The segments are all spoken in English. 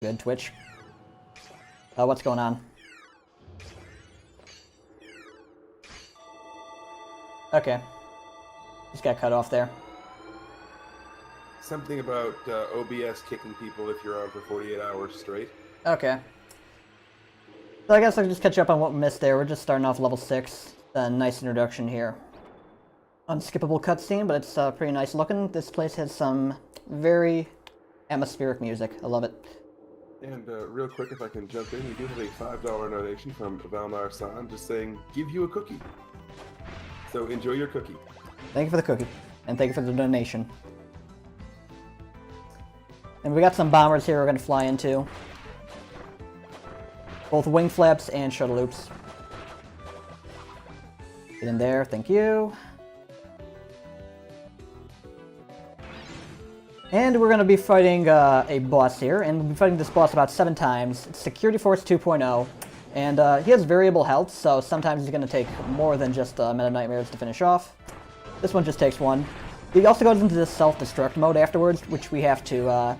Good, Twitch. What's going on? Okay. Just got cut off there. Something about OBS kicking people if you're on for 48 hours straight. Okay. So I guess I'll just catch up on what we missed there. We're just starting off level 6. A nice introduction here. Unskippable cutscene, but it's pretty nice looking. This place has some very atmospheric music. I love it. And real quick, if I can jump in, we do have a $5 donation from Valnar San just saying, give you a cookie. So enjoy your cookie. Thank you for the cookie. And thank you for the donation. And we got some bombers here we're going to fly into. Both wing flaps and shuttle loops. Get in there, thank you. And we're going to be fighting a boss here, and we'll be fighting this boss about 7 times. It's Security Force 2.0, and he has variable health, so sometimes he's going to take more than just Meta Nightmares to finish off. This one just takes 1. He also goes into this self-destruct mode afterwards, which we have to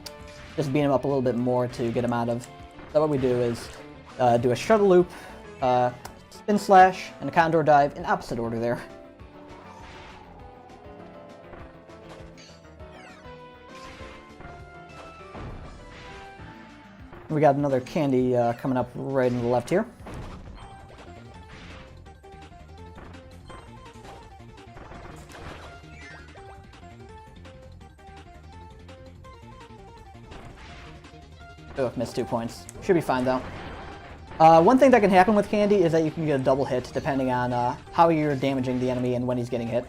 just beat him up a little bit more to get him out of. So what we do is do a shuttle loop, spin slash, and a condor dive in opposite order there. We got another candy coming up right on the left here. Oh, missed 2 points. Should be fine though. One thing that can happen with candy is that you can get a double hit depending on how you're damaging the enemy and when he's getting hit.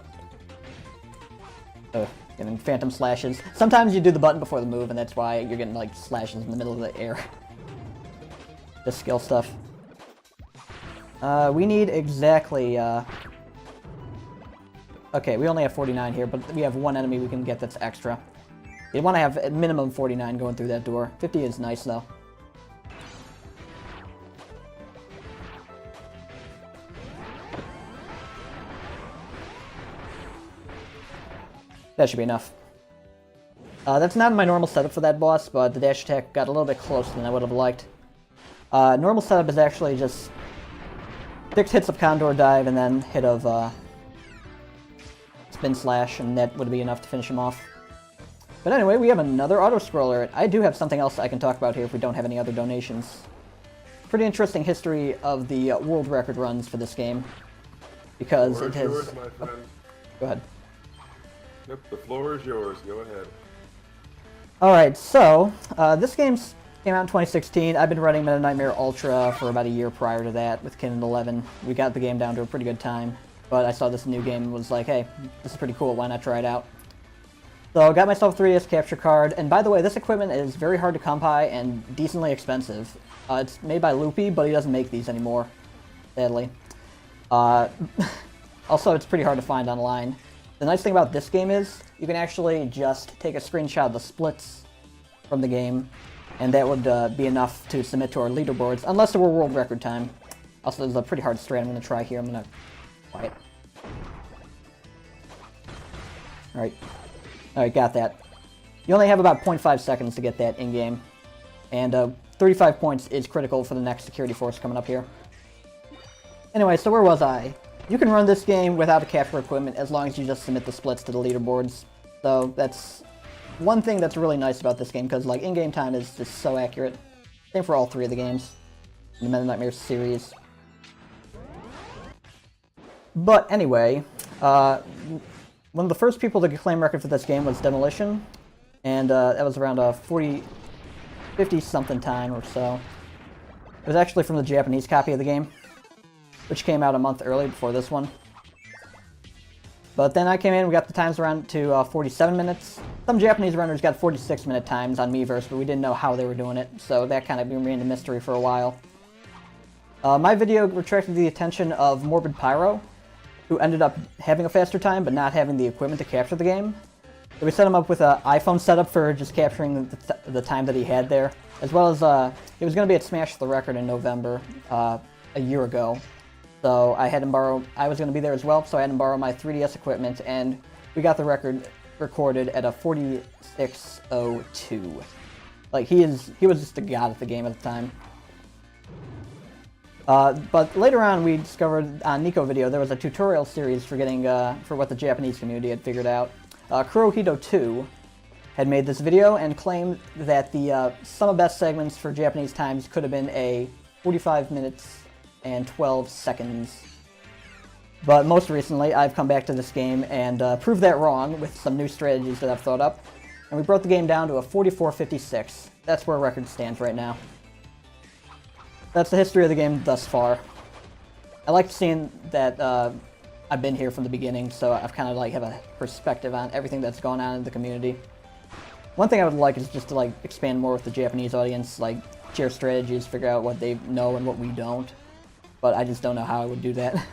Oh, getting phantom slashes. Sometimes you do the button before the move and that's why you're getting like slashes in the middle of the air. Just skill stuff. We need exactly... Okay, we only have 49 here, but we have one enemy we can get that's extra. You want to have a minimum 49 going through that door. 50 is nice, though. That should be enough. That's not my normal setup for that boss, but the dash attack got a little bit closer than I would have liked. Normal setup is actually just 6 hits of Condor Dive and then hit of Spin Slash, and that would be enough to finish him off. But anyway, we have another auto-scroller. I do have something else I can talk about here if we don't have any other donations. Pretty interesting history of the world record runs for this game. Because it has... Yours, my friend. Go ahead. Nope, the floor is yours. Go ahead. Alright, so, this game came out in 2016. I've been running Meta Nightmare Ultra for about a year prior to that with Kin 11. We got the game down to a pretty good time. But I saw this new game and was like, hey, this is pretty cool, why not try it out? So I got myself a 3DS capture card, and by the way, this equipment is very hard to come by and decently expensive. It's made by Loopy, but he doesn't make these anymore, sadly. Also, it's pretty hard to find online. The nice thing about this game is, you can actually just take a screenshot of the splits from the game, and that would be enough to submit to our leaderboards, unless it were world record time. Also, there's a pretty hard strat I'm going to try here. I'm going to quiet. Alright. Alright, got that. You only have about 0.5 seconds to get that in-game. And 35 points is critical for the next security force coming up here. Anyway, so where was I? You can run this game without a capture equipment as long as you just submit the splits to the leaderboards. So that's one thing that's really nice about this game, because like in-game time is just so accurate. Same for all 3 of the games in the Meta Nightmare series. But anyway, one of the first people to claim record for this game was Demolition, and that was around a 50-something time or so. It was actually from the Japanese copy of the game, which came out a month early before this one. But then I came in, we got the times around to 47 minutes. Some Japanese runners got 46-minute times on Miiverse, but we didn't know how they were doing it, so that kind of remained a mystery for a while. My video attracted the attention of Morbid Pyro, who ended up having a faster time, but not having the equipment to capture the game. So we set him up with an iPhone setup for just capturing the time that he had there, as well as he was going to be at Smash the Record in November a year ago. So I had him borrow, I was going to be there as well, so I had him borrow my 3DS equipment, and we got the record recorded at a 46:02. Like, he was just a god at the game at the time. But later on, we discovered on Nico Video there was a tutorial series for getting for what the Japanese community had figured out. Kurohito2 had made this video and claimed that the sum of best segments for Japanese times could have been a 45 minutes and 12 seconds. But most recently, I've come back to this game and proved that wrong with some new strategies that I've thought up, and we brought the game down to a 44:56. That's where record stands right now. That's the history of the game thus far. I like seeing that I've been here from the beginning, so I've kind of like have a perspective on everything that's gone on in the community. One thing I would like is just to like expand more with the Japanese audience, like share strategies, figure out what they know and what we don't. But I just don't know how I would do that.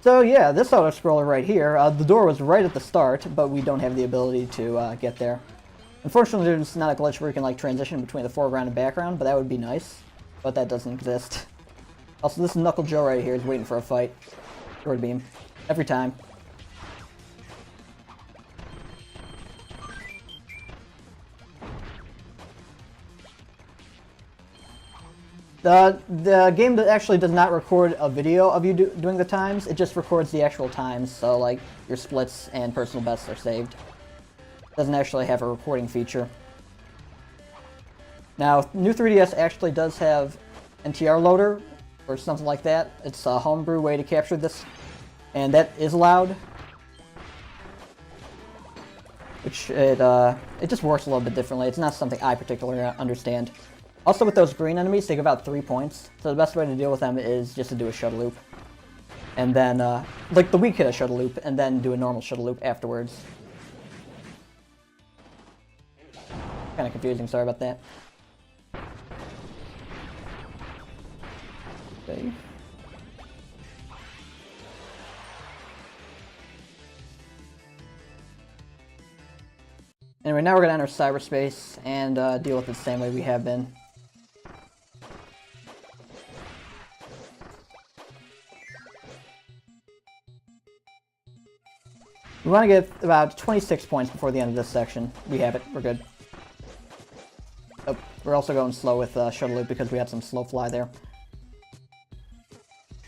So yeah, this auto-scroller right here, the door was right at the start, but we don't have the ability to get there. Unfortunately, there's not a glitch where you can like transition between the foreground and background, but that would be nice. But that doesn't exist. Also, this Knuckle Joe right here is waiting for a fight. Sword beam. Every time. The game actually does not record a video of you doing the times, it just records the actual times, so like your splits and personal bests are saved. It doesn't actually have a recording feature. Now, new 3DS actually does have NTR loader, or something like that. It's a homebrew way to capture this, and that is allowed. Which, it just works a little bit differently. It's not something I particularly understand. Also, with those green enemies, they give out 3 points, so the best way to deal with them is just to do a shuttle loop. And then, like the weak hit a shuttle loop, and then do a normal shuttle loop afterwards. Kinda confusing, sorry about that. Okay. Anyway, now we're gonna enter cyberspace and deal with it the same way we have been. We want to get about 26 points before the end of this section. We have it. We're good. Oh, we're also going slow with shuttle loop because we had some slow fly there.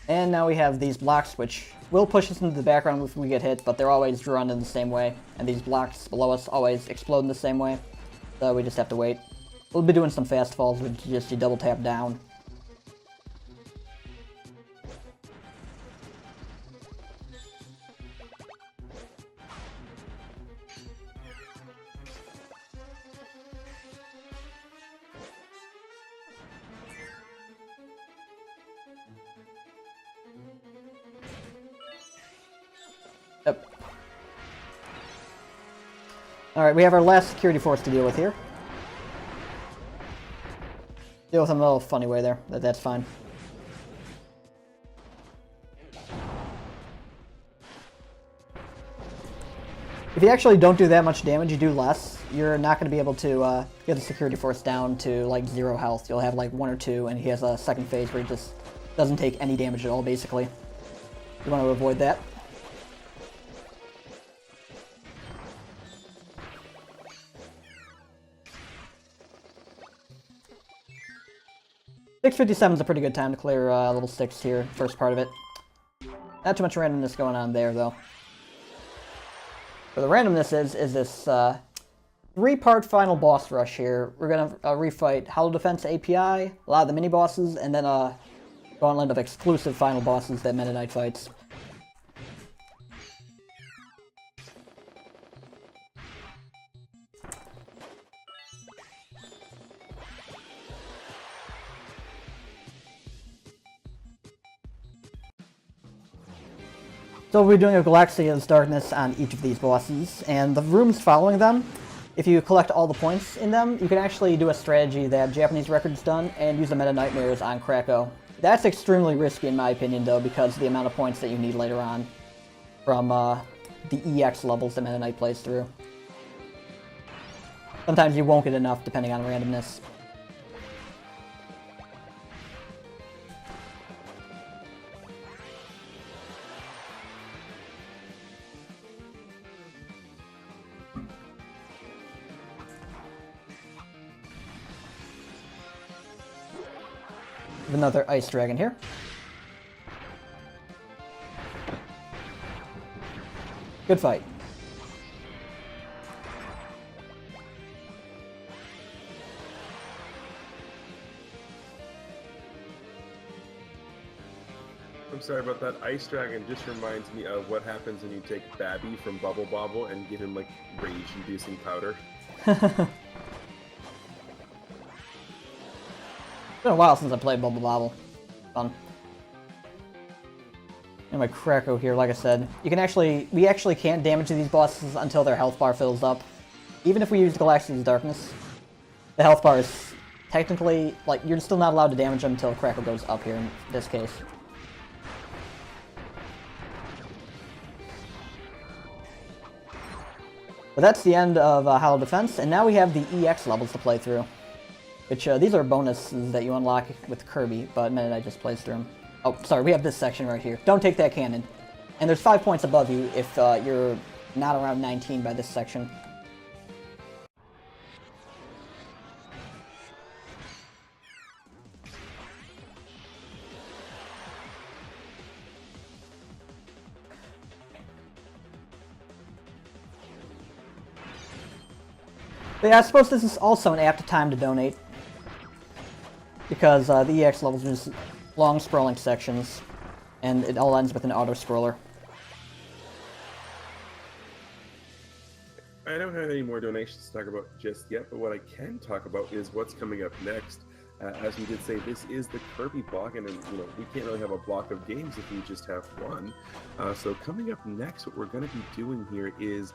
And now we have these blocks, which will push us into the background if we get hit, but they're always drawn in the same way. And these blocks below us always explode in the same way. So we just have to wait. We'll be doing some fast falls, which is just you double tap down. Yep. Alright, we have our last security force to deal with here. Deal with them in a little funny way there, but that's fine. If you actually don't do that much damage, you do less, you're not going to be able to get the security force down to like 0 health. You'll have like 1 or 2, and he has a second phase where he just doesn't take any damage at all, basically. You want to avoid that. .657 is a pretty good time to clear level 6 here, first part of it. Not too much randomness going on there, though. But the randomness is this 3-part final boss rush here. We're going to refight Hollow Defense API, a lot of the mini-bosses, and then a gauntlet of exclusive final bosses that Meta Knight fights. So we'll be doing a Galaxia's Darkness on each of these bosses, and the rooms following them, if you collect all the points in them, you can actually do a strategy that Japanese Record's done and use the Meta Nightmares on Krakow. That's extremely risky in my opinion though, because of the amount of points that you need later on from the EX levels that Meta Knight plays through. Sometimes you won't get enough depending on randomness. With another Ice Dragon here. Good fight. I'm sorry about that. Ice Dragon just reminds me of what happens when you take Babby from Bubble Bobble and give him like rage-inducing powder. It's been a while since I played Bubble Bobble. Fun. And my Krakow here, like I said, we actually can't damage these bosses until their health bar fills up. Even if we use Galaxia's Darkness, the health bar is technically, like, you're still not allowed to damage them until Krakow goes up here in this case. But that's the end of Hollow Defense, and now we have the EX levels to play through. Which, these are bonuses that you unlock with Kirby, but Meta Knight just plays through them. Oh, sorry, we have this section right here. Don't take that cannon. And there's 5 points above you if you're not around 19 by this section. But yeah, I suppose this is also an apt time to donate. Because the EX levels are just long, sprawling sections, and it all ends with an auto-scroller. I don't have any more donations to talk about just yet, but what I can talk about is what's coming up next. As we did say, this is the Kirby block, and you know we can't really have a block of games if we just have one. So coming up next, what we're going to be doing here is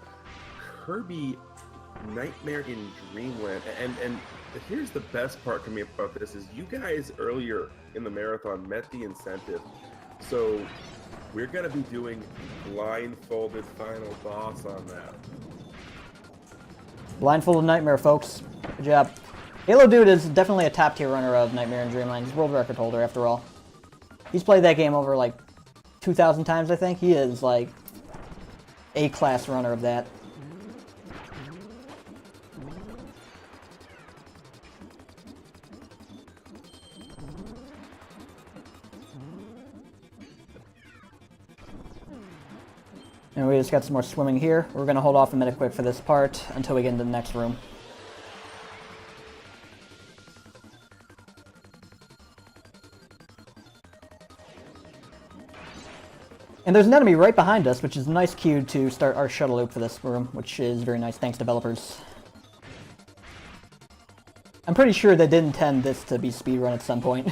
Kirby Knightmare in Dreamland, and here's the best part coming up about this is you guys earlier in the marathon met the incentive. So we're going to be doing blindfolded final boss on that. Blindfolded Knightmare, folks. Good job. Halo Dude is definitely a top tier runner of Knightmare in Dreamland. He's world record holder after all. He's played that game over like 2,000 times, I think. He is like A-class runner of that. And we just got some more swimming here. We're going to hold off a minute quick for this part until we get into the next room. And there's an enemy right behind us, which is a nice cue to start our shuttle loop for this room, which is very nice. Thanks, developers. I'm pretty sure they did intend this to be speedrun at some point.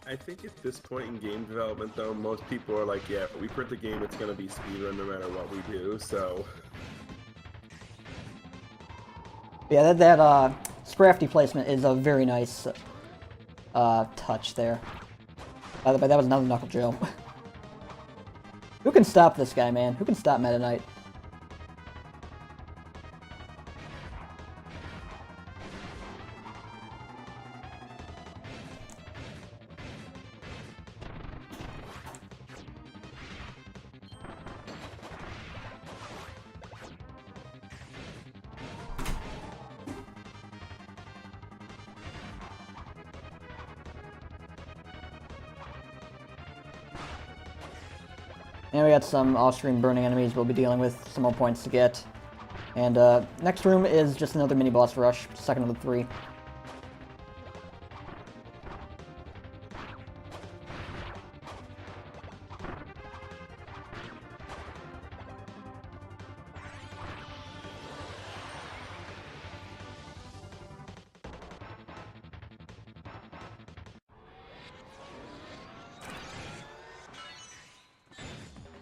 I think at this point in game development, though, most people are like, yeah, if we print the game, it's going to be speedrun no matter what we do, so... Yeah, that Scrafty placement is a very nice touch there. By the way, that was another Knuckle Joe. Who can stop this guy, man? Who can stop Meta Knight? And we got some off-screen burning enemies we'll be dealing with, some more points to get. And next room is just another mini-boss rush, second of the 3.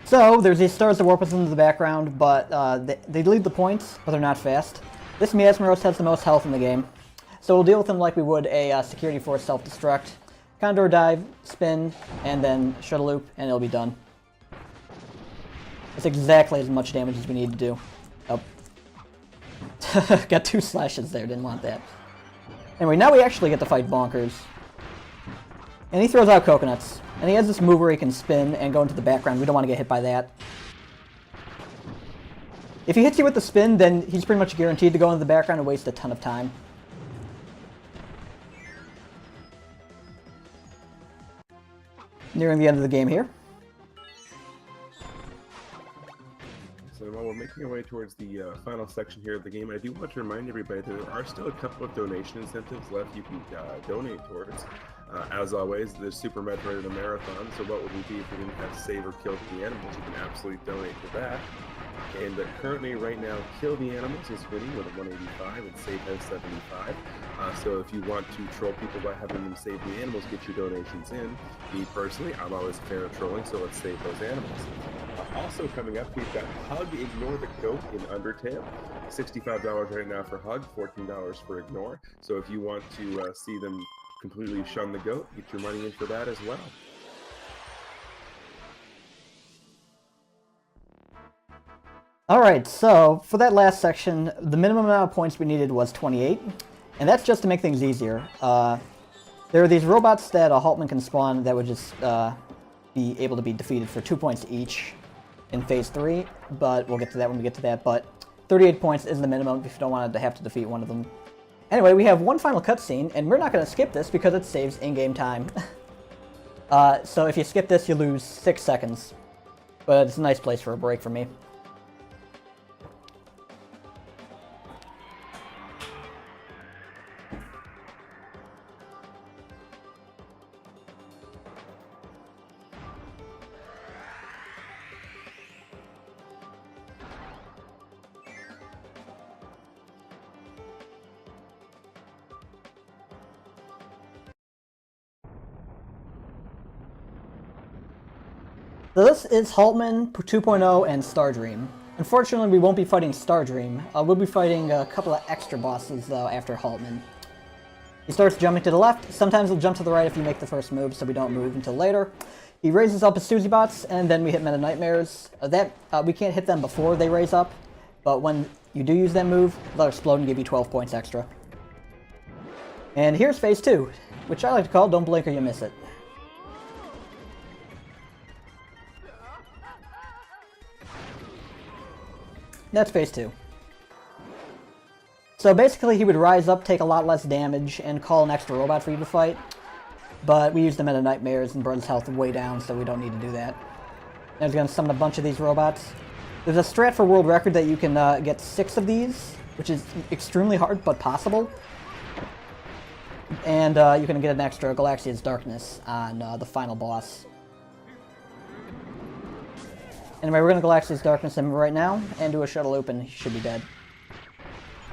So, there's these stars that warp us into the background, but they lead the points, but they're not fast. This Miasmaros has the most health in the game, so we'll deal with him like we would a security force self-destruct. Condor dive, spin, and then shuttle loop, and it'll be done. It's exactly as much damage as we need to do. Oh. Got 2 slashes there, didn't want that. Anyway, now we actually get to fight Bonkers. And he throws out coconuts. And he has this move where he can spin and go into the background. We don't want to get hit by that. If he hits you with the spin, then he's pretty much guaranteed to go into the background and waste a ton of time. Nearing the end of the game here. So while we're making our way towards the final section here of the game, I do want to remind everybody that there are still a couple of donation incentives left you can donate towards. As always, there's Super Metroid and a Marathon, so what would we be if we didn't have Save or Kill the Animals? You can absolutely donate to that. And currently, right now, Kill the Animals is winning with a 185 and Save has 75. So if you want to troll people by having them save the animals, get your donations in. Me personally, I'm always a fan of trolling, so let's save those animals. Also coming up, we've got Hug Ignore the Goat in Undertale. $65 right now for Hug, $14 for Ignore. So if you want to see them completely shun the goat, get your money in for that as well. Alright, so for that last section, the minimum amount of points we needed was 28, and that's just to make things easier. There are these robots that a Haltman can spawn that would just be able to be defeated for 2 points each in Phase 3, but we'll get to that when we get to that, but 38 points is the minimum if you don't want to have to defeat one of them. Anyway, we have one final cutscene, and we're not going to skip this because it saves in-game time. So if you skip this, you lose 6 seconds, but it's a nice place for a break for me. So this is Haltman 2.0 and Stardream. Unfortunately, we won't be fighting Stardream. We'll be fighting a couple of extra bosses, though, after Haltman. He starts jumping to the left. Sometimes he'll jump to the right if you make the first move, so we don't move until later. He raises up his Susie Bots, and then we hit Meta Knightmares. We can't hit them before they raise up, but when you do use that move, they'll explode and give you 12 points extra. And here's Phase 2, which I like to call Don't Blink or You Miss It. That's Phase 2. So basically he would rise up, take a lot less damage, and call an extra robot for you to fight. But we used the Meta Knightmares and brought his health way down, so we don't need to do that. Now he's going to summon a bunch of these robots. There's a strat for world record that you can get 6 of these, which is extremely hard, but possible. And you can get an extra Galaxia's Darkness on the final boss. Anyway, we're going to Galaxia's Darkness him right now, and do a shuttle loop, and he should be dead.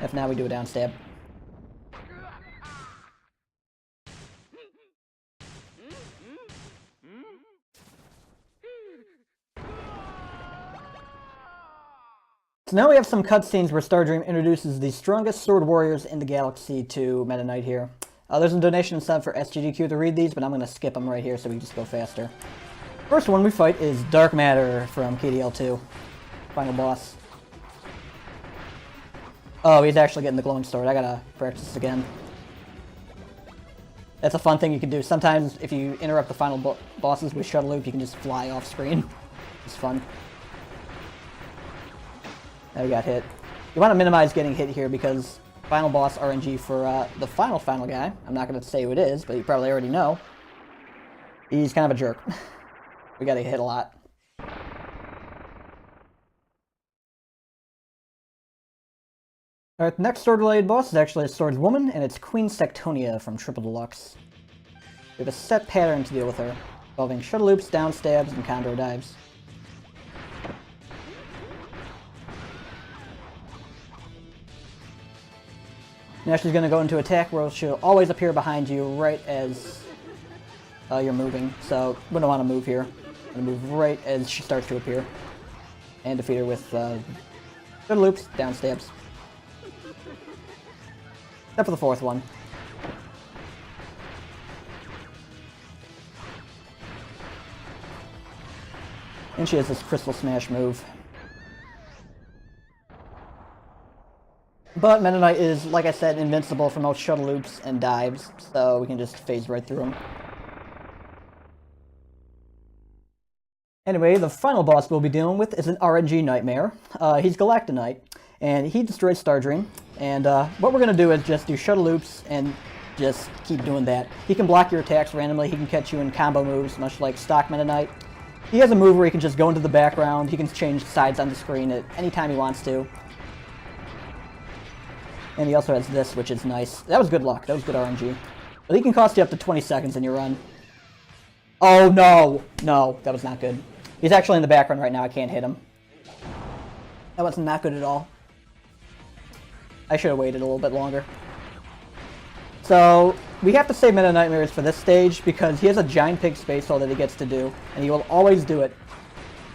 If not, we do a down stab. So now we have some cutscenes where Stardream introduces the strongest sword warriors in the galaxy to Meta Knight here. There's a donation incentive for SGDQ to read these, but I'm going to skip them right here so we can just go faster. First one we fight is Dark Matter from KDL2. Final boss. Oh, he's actually getting the glowing sword. I gotta practice again. That's a fun thing you can do. Sometimes if you interrupt the final bosses with shuttle loop, you can just fly off screen. It's fun. Now we got hit. You want to minimize getting hit here because final boss RNG for the final guy. I'm not going to say who it is, but you probably already know. He's kind of a jerk. We gotta hit a lot. Alright, the next sword-related boss is actually a swordswoman, and it's Queen Sectonia from Triple Deluxe. We have a set pattern to deal with her, involving shuttle loops, down stabs, and condor dives. Now she's going to go into attack where she'll always appear behind you right as you're moving, so we don't want to move here. Gonna move right as she starts to appear. And defeat her with shuttle loops, down stabs. Except for the fourth one. And she has this Crystal Smash move. But Meta Knight is, like I said, invincible from most shuttle loops and dives, so we can just phase right through them. Anyway, the final boss we'll be dealing with is an RNG Knightmare. He's Galactonite, and he destroys Stardream. And what we're going to do is just do shuttle loops and just keep doing that. He can block your attacks randomly. He can catch you in combo moves, much like stock Meta Knight. He has a move where he can just go into the background. He can change sides on the screen at any time he wants to. And he also has this, which is nice. That was good luck. That was good RNG. But he can cost you up to 20 seconds in your run. Oh, no. No, that was not good. He's actually in the background right now. I can't hit him. That was not good at all. I should have waited a little bit longer. So, we have to save Meta Nightmares for this stage because he has a giant pig space hole that he gets to do. And he will always do it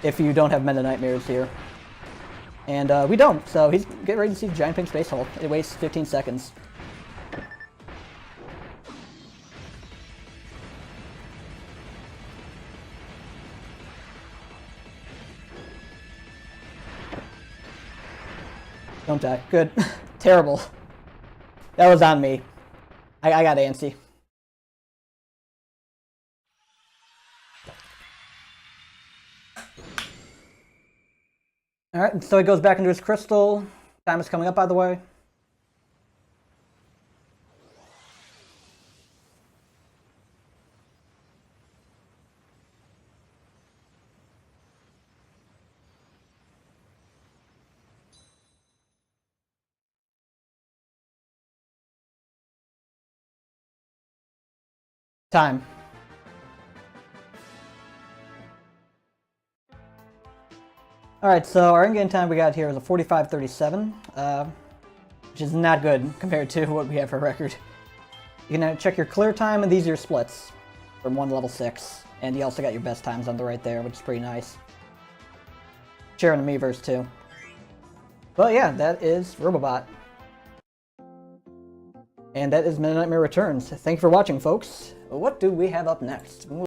if you don't have Meta Nightmares here. And we don't, so he's get ready to see the giant pig space hole. It wastes 15 seconds. Don't die. Good. Terrible. That was on me. I got antsy. Alright, so he goes back into his crystal. Time is coming up, by the way. Time. Alright, so our in-game time we got here is a 45:37, which is not good compared to what we have for record. You can check your clear time, and these are your splits from 1 to level 6. And you also got your best times on the right there, which is pretty nice. Sharing the Miiverse too. But yeah, that is Robobot. And that is Meta Knightmare Returns. Thank you for watching, folks. What do we have up next?